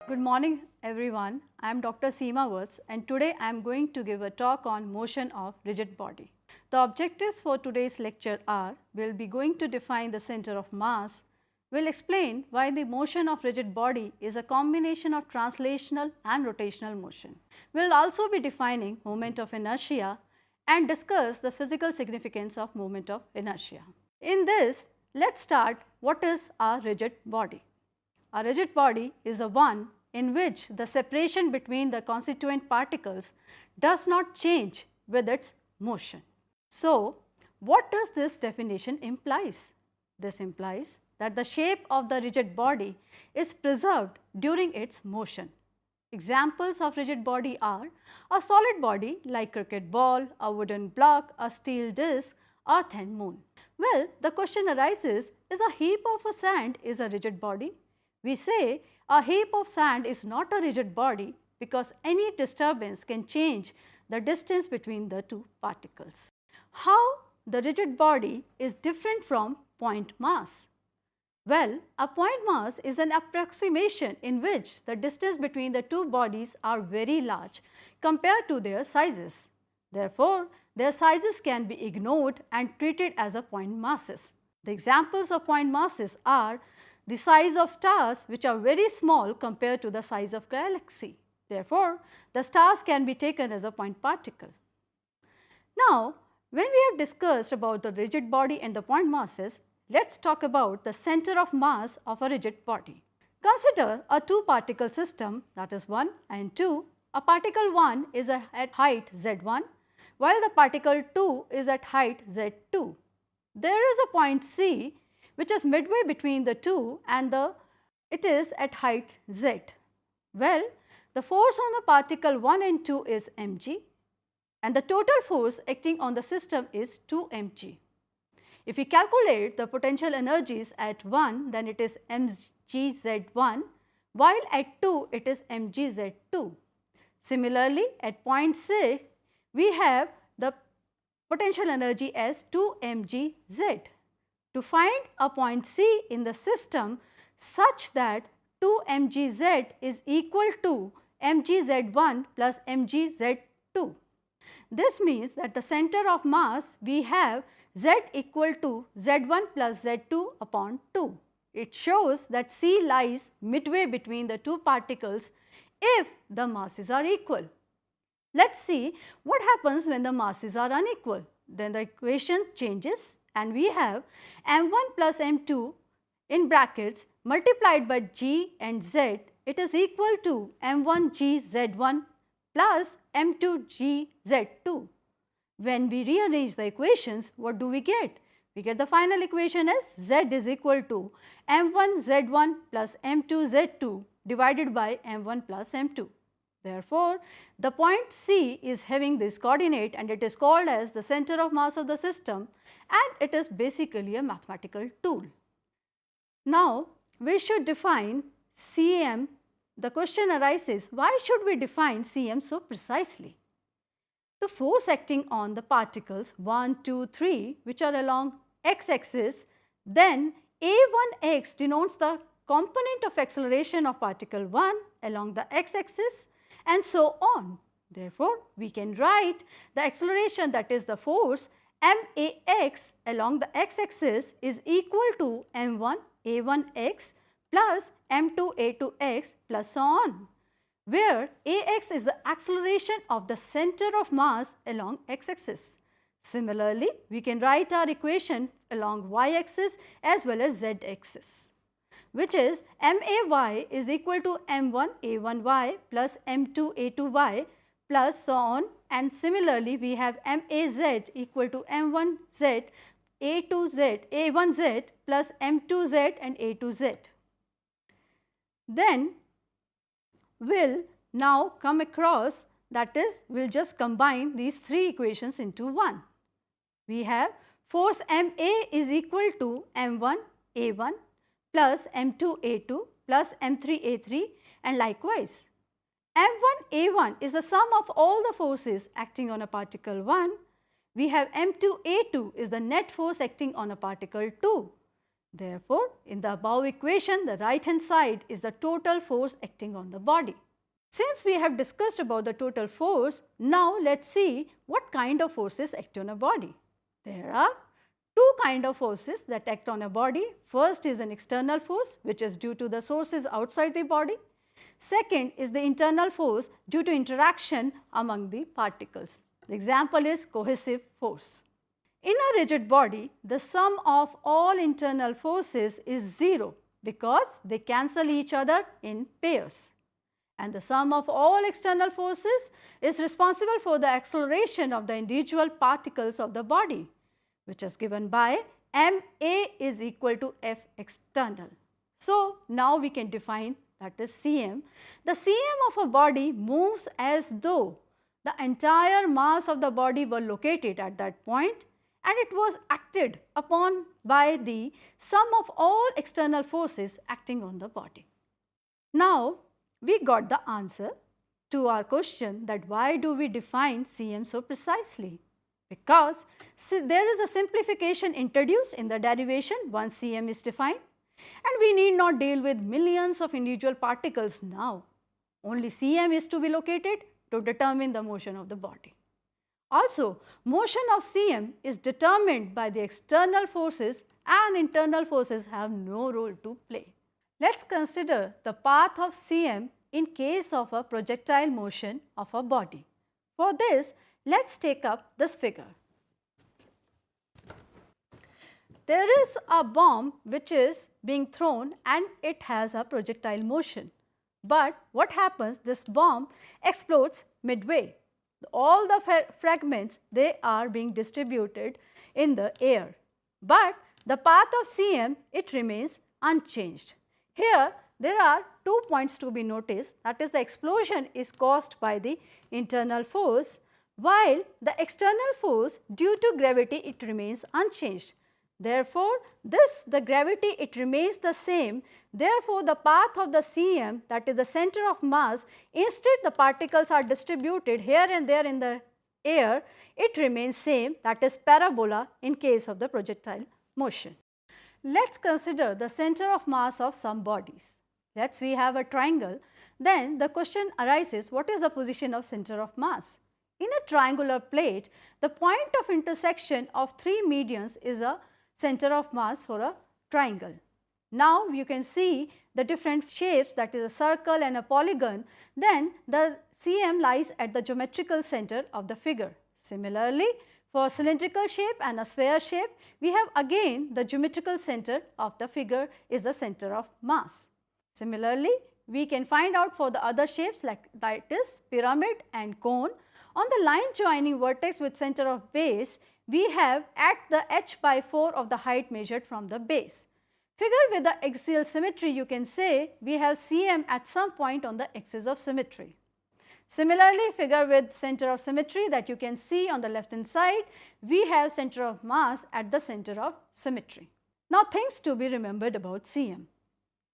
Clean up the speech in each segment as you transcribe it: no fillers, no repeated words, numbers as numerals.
Good morning everyone. I am Dr. Seema Wirtz and today I am going to give a talk on motion of rigid body. The objectives for today's lecture are, we will be going to define the center of mass, we will explain why the motion of rigid body is a combination of translational and rotational motion. We will also be defining moment of inertia and discuss the physical significance of moment of inertia. In this, let us start what is a rigid body. A rigid body is a one in which the separation between the constituent particles does not change with its motion. So, what does this definition implies? This implies that the shape of the rigid body is preserved during its motion. Examples of rigid body are a solid body like cricket ball, a wooden block, a steel disc, or thin moon. Well, the question arises, is a heap of a sand is a rigid body? We say a heap of sand is not a rigid body because any disturbance can change the distance between the two particles. How the rigid body is different from point mass? Well, a point mass is an approximation in which the distance between the two bodies are very large compared to their sizes. Therefore, their sizes can be ignored and treated as a point masses. The examples of point masses are the size of stars which are very small compared to the size of galaxy. Therefore, the stars can be taken as a point particle. Now, when we have discussed about the rigid body and the point masses, let us talk about the center of mass of a rigid body. Consider a two particle system, that is 1 and 2. A particle 1 is at height z1 while the particle 2 is at height z2. There is a point C which is midway between the two and it is at height z. Well, the force on the particle 1 and 2 is mg and the total force acting on the system is 2 mg. If we calculate the potential energies at 1, then it is mgz1 while at 2 it is mgz2. Similarly, at point C we have the potential energy as 2 mgz. To find a point C in the system such that 2 mgz is equal to mgz1 plus mgz2. This means that the center of mass we have z equal to z1 plus z2 upon 2. It shows that C lies midway between the two particles if the masses are equal. Let us see what happens when the masses are unequal. Then the equation changes and we have m1 plus m2 in brackets multiplied by g and z, it is equal to m1g z1 plus m2g z2. When we rearrange the equations, what do we get? We get the final equation as z is equal to m1 z1 plus m2 z2 divided by m1 plus m2. Therefore, the point C is having this coordinate and it is called as the center of mass of the system and it is basically a mathematical tool. Now, we should define Cm. The question arises, why should we define Cm so precisely? The force acting on the particles 1, 2, 3 which are along x-axis, then A1x denotes the component of acceleration of particle 1 along the x-axis and so on. Therefore, we can write the acceleration, that is the force max along the x-axis is equal to m1 a1x plus m2 a2x plus so on, where ax is the acceleration of the center of mass along x-axis. Similarly, we can write our equation along y-axis as well as z-axis, which is may is equal to m1 a1y plus m2 a2y plus so on, and similarly we have maz equal to m1z a1z plus m2z and a2z. Then we will now come across, that is, we will just combine these three equations into one. We have force Ma is equal to m1 a1 plus m2 a2 plus m3 a3 and likewise. m1 a1 is the sum of all the forces acting on a particle 1. We have m2 a2 is the net force acting on a particle 2. Therefore, in the above equation, the right hand side is the total force acting on the body. Since we have discussed about the total force, now let's see what kind of forces act on a body. There are two kinds of forces that act on a body. First is an external force, which is due to the sources outside the body. Second is the internal force due to interaction among the particles. The example is cohesive force. In a rigid body, the sum of all internal forces is 0 because they cancel each other in pairs. And the sum of all external forces is responsible for the acceleration of the individual particles of the body, which is given by ma is equal to F external. So, now we can define, that is Cm. The Cm of a body moves as though the entire mass of the body were located at that point and it was acted upon by the sum of all external forces acting on the body. Now, we got the answer to our question that why do we define Cm so precisely? Because there is a simplification introduced in the derivation once Cm is defined, and we need not deal with millions of individual particles now. Only Cm is to be located to determine the motion of the body. Also, motion of Cm is determined by the external forces and internal forces have no role to play. Let's consider the path of Cm in case of a projectile motion of a body. For this, let's take up this figure. There is a bomb which is being thrown and it has a projectile motion. But what happens, this bomb explodes midway. All the fragments, they are being distributed in the air. But the path of Cm, it remains unchanged. Here, there are 2 points to be noticed, that is the explosion is caused by the internal force, while the external force due to gravity, it remains unchanged. Therefore, the gravity, it remains the same. Therefore, the path of the Cm, that is the center of mass, instead the particles are distributed here and there in the air, it remains same, that is parabola in case of the projectile motion. Let's consider the center of mass of some bodies. Let's we have a triangle. Then the question arises, what is the position of center of mass? In a triangular plate, the point of intersection of 3 medians is a center of mass for a triangle. Now you can see the different shapes, that is a circle and a polygon. Then the Cm lies at the geometrical center of the figure. Similarly, for cylindrical shape and a sphere shape, we have again the geometrical center of the figure is the center of mass. Similarly, we can find out for the other shapes like that is pyramid and cone. On the line joining vertex with center of base, we have at the h/4 of the height measured from the base. Figure with the axial symmetry, you can say we have Cm at some point on the axis of symmetry. Similarly, figure with center of symmetry that you can see on the left hand side, we have center of mass at the center of symmetry. Now, things to be remembered about Cm.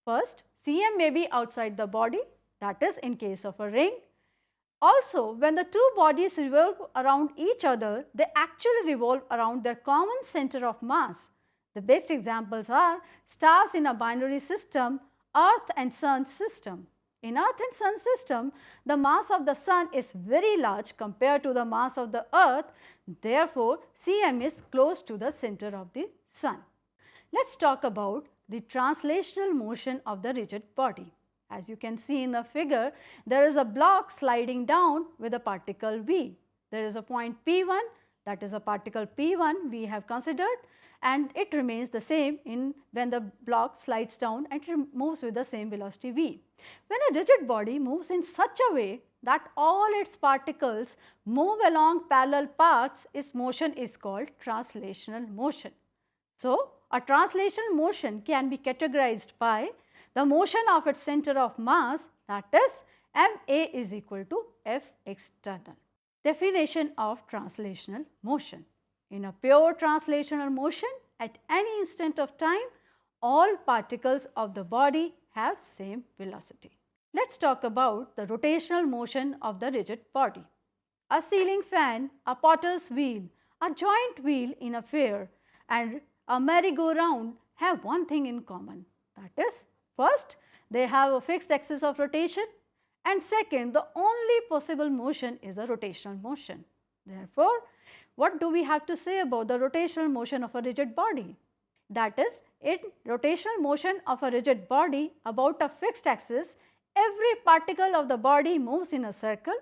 First, Cm may be outside the body, that is in case of a ring. Also, when the two bodies revolve around each other, they actually revolve around their common center of mass. The best examples are stars in a binary system, Earth and Sun system. In Earth and Sun system, the mass of the Sun is very large compared to the mass of the Earth. Therefore, Cm is close to the center of the Sun. Let's talk about the translational motion of the rigid body. As you can see in the figure, there is a block sliding down with a particle V. There is a point P1, that is a particle P1 we have considered, and it remains the same when the block slides down and it moves with the same velocity V. When a rigid body moves in such a way that all its particles move along parallel paths, its motion is called translational motion. So, a translational motion can be categorized by the motion of its center of mass, that is ma is equal to F external. Definition of translational motion. In a pure translational motion, at any instant of time, all particles of the body have same velocity. Let's talk about the rotational motion of the rigid body. A ceiling fan, a potter's wheel, a joint wheel in a fair, and a merry-go-round have one thing in common. That is, first, they have a fixed axis of rotation, and second, the only possible motion is a rotational motion. Therefore, what do we have to say about the rotational motion of a rigid body? That is, in rotational motion of a rigid body about a fixed axis, every particle of the body moves in a circle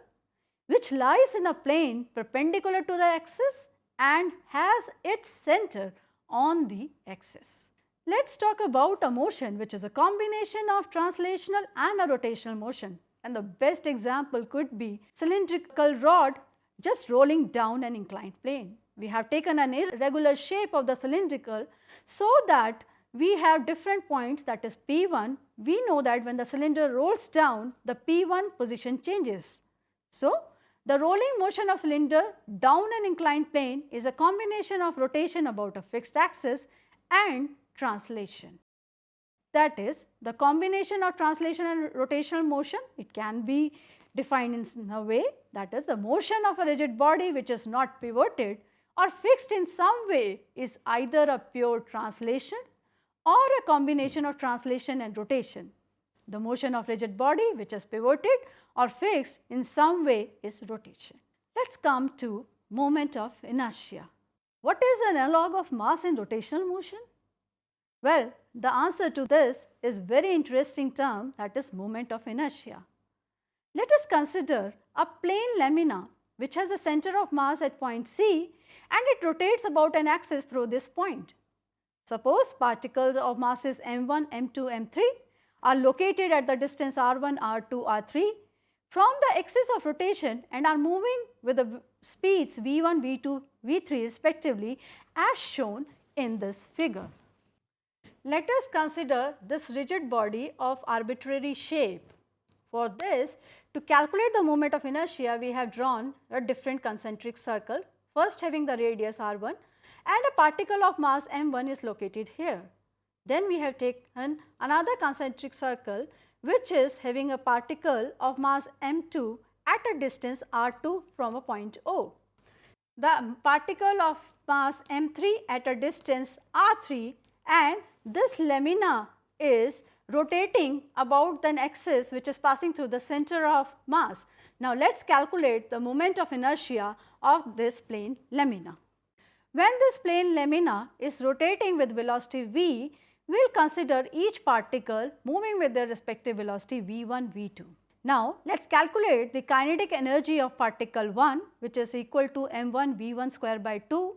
which lies in a plane perpendicular to the axis and has its center on the axis. Let's talk about a motion which is a combination of translational and a rotational motion, and the best example could be cylindrical rod just rolling down an inclined plane. We have taken an irregular shape of the cylindrical so that we have different points, that is P1. We know that when the cylinder rolls down, the P1 position changes. So, the rolling motion of cylinder down an inclined plane is a combination of rotation about a fixed axis and translation. That is, the combination of translation and rotational motion, it can be defined in a way, that is, the motion of a rigid body which is not pivoted or fixed in some way is either a pure translation or a combination of translation and rotation. The motion of rigid body which is pivoted or fixed in some way is rotation. Let's come to moment of inertia. What is an analog of mass in rotational motion? Well, the answer to this is very interesting term, that is moment of inertia. Let us consider a plane lamina which has a center of mass at point C and it rotates about an axis through this point. Suppose particles of masses m1, m2, m3 are located at the distance r1, r2, r3 from the axis of rotation and are moving with the speeds v1, v2, v3 respectively as shown in this figure. Let us consider this rigid body of arbitrary shape. For this, to calculate the moment of inertia, we have drawn a different concentric circle, first having the radius r1 and a particle of mass m1 is located here. Then we have taken another concentric circle which is having a particle of mass m2 at a distance r2 from a point O. The particle of mass m3 at a distance r3, and this lamina is rotating about an axis which is passing through the center of mass. Now let us calculate the moment of inertia of this plane lamina. When this plane lamina is rotating with velocity v, we will consider each particle moving with their respective velocity v1, v2. Now let us calculate the kinetic energy of particle 1, which is equal to m1 v1 square by 2,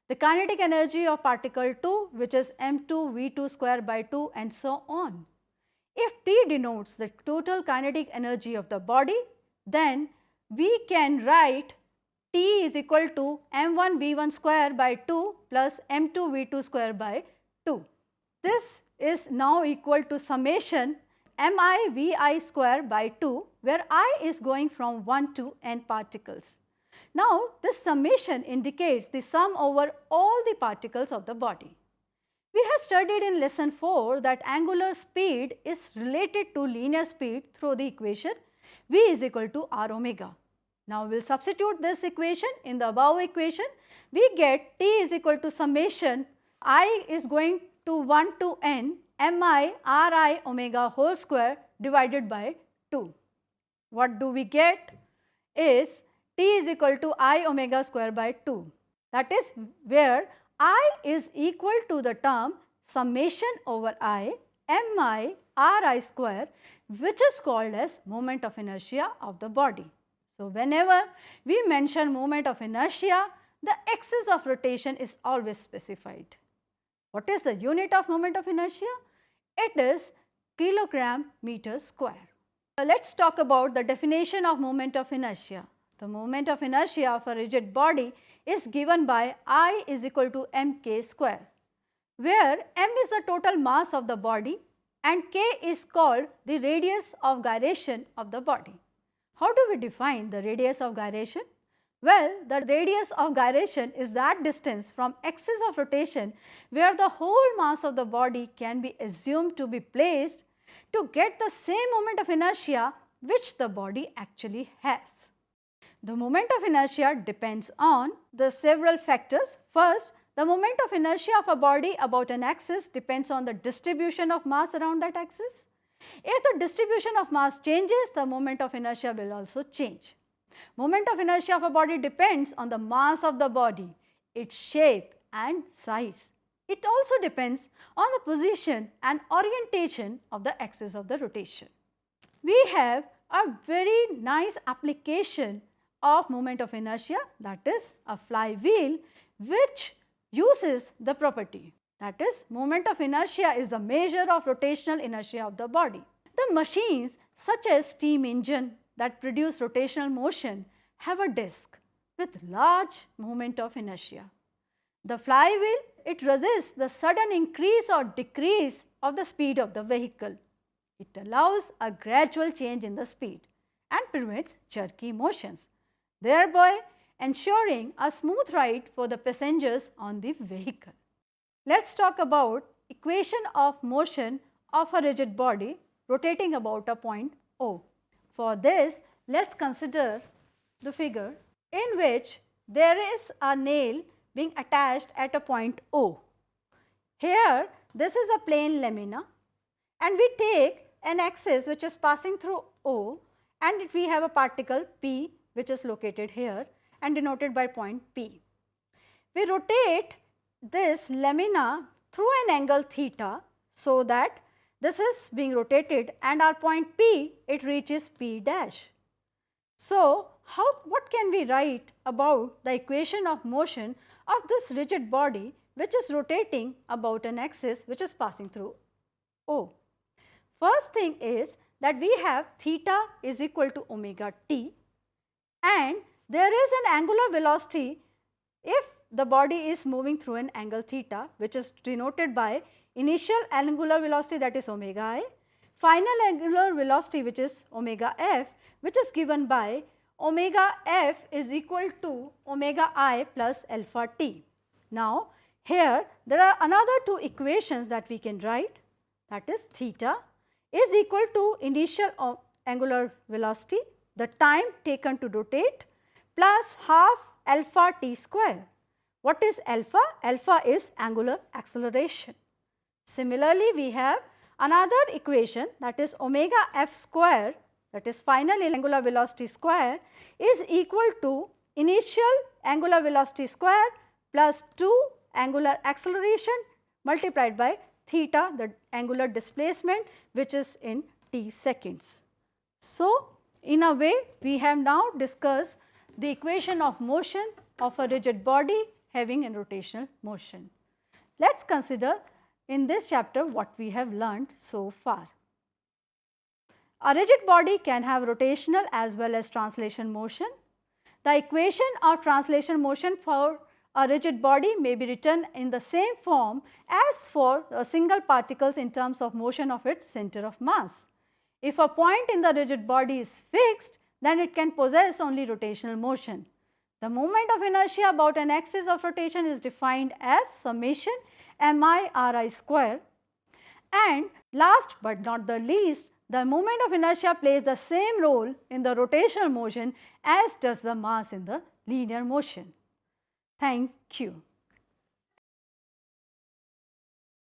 the kinetic energy of particle 2, which is m2 v2 square by 2, and so on. If T denotes the total kinetic energy of the body, then we can write T is equal to m1 v1 square by 2 plus m2 v2 square by 2. This is now equal to summation mi vi square by 2, where I is going from 1 to n particles. Now this summation indicates the sum over all the particles of the body. We have studied in lesson 4 that angular speed is related to linear speed through the equation v is equal to r omega. Now we will substitute this equation in the above equation. We get T is equal to summation I is going to 1 to n mi ri omega whole square divided by 2. What do we get is T is equal to I omega square by 2. That is where I is equal to the term summation over I mi ri square, which is called as moment of inertia of the body. So whenever we mention moment of inertia, the axis of rotation is always specified. What is the unit of moment of inertia? It is kilogram meter square. Let us talk about the definition of moment of inertia. The moment of inertia of a rigid body is given by I is equal to mk square, where m is the total mass of the body and k is called the radius of gyration of the body. How do we define the radius of gyration? Well, the radius of gyration is that distance from axis of rotation where the whole mass of the body can be assumed to be placed to get the same moment of inertia which the body actually has. The moment of inertia depends on the several factors. First, the moment of inertia of a body about an axis depends on the distribution of mass around that axis. If the distribution of mass changes, the moment of inertia will also change. Moment of inertia of a body depends on the mass of the body, its shape and size. It also depends on the position and orientation of the axis of the rotation. We have a very nice application of moment of inertia, that is a flywheel, which uses the property, that is moment of inertia is the measure of rotational inertia of the body. The machines such as steam engine that produce rotational motion have a disk with large moment of inertia. The flywheel, it resists the sudden increase or decrease of the speed of the vehicle. It allows a gradual change in the speed and permits jerky motions, thereby ensuring a smooth ride for the passengers on the vehicle. Let's talk about equation of motion of a rigid body rotating about a point O. For this, let's consider the figure in which there is a nail being attached at a point O. Here, this is a plane lamina and we take an axis which is passing through O, and we have a particle P which is located here and denoted by point P. We rotate this lamina through an angle theta so that this is being rotated and our point P, it reaches P dash. So, what can we write about the equation of motion of this rigid body which is rotating about an axis which is passing through O? First thing is that we have theta is equal to omega t, and there is an angular velocity if the body is moving through an angle theta, which is denoted by initial angular velocity, that is omega I, final angular velocity which is omega f, which is given by omega f is equal to omega I plus alpha t. Now, here there are another two equations that we can write, that is theta is equal to initial angular velocity, the time taken to rotate, plus half alpha t square. What is alpha? Alpha is angular acceleration. Similarly, we have another equation, that is omega f square, that is final angular velocity square, is equal to initial angular velocity square plus 2 angular acceleration multiplied by theta, the angular displacement, which is in t seconds. So, in a way we have now discussed the equation of motion of a rigid body having a rotational motion. Let us consider in this chapter what we have learned so far. A rigid body can have rotational as well as translation motion. The equation of translation motion for a rigid body may be written in the same form as for single particles in terms of motion of its center of mass. If a point in the rigid body is fixed, then it can possess only rotational motion. The moment of inertia about an axis of rotation is defined as summation mi ri square, and last but not the least, the moment of inertia plays the same role in the rotational motion as does the mass in the linear motion. Thank you.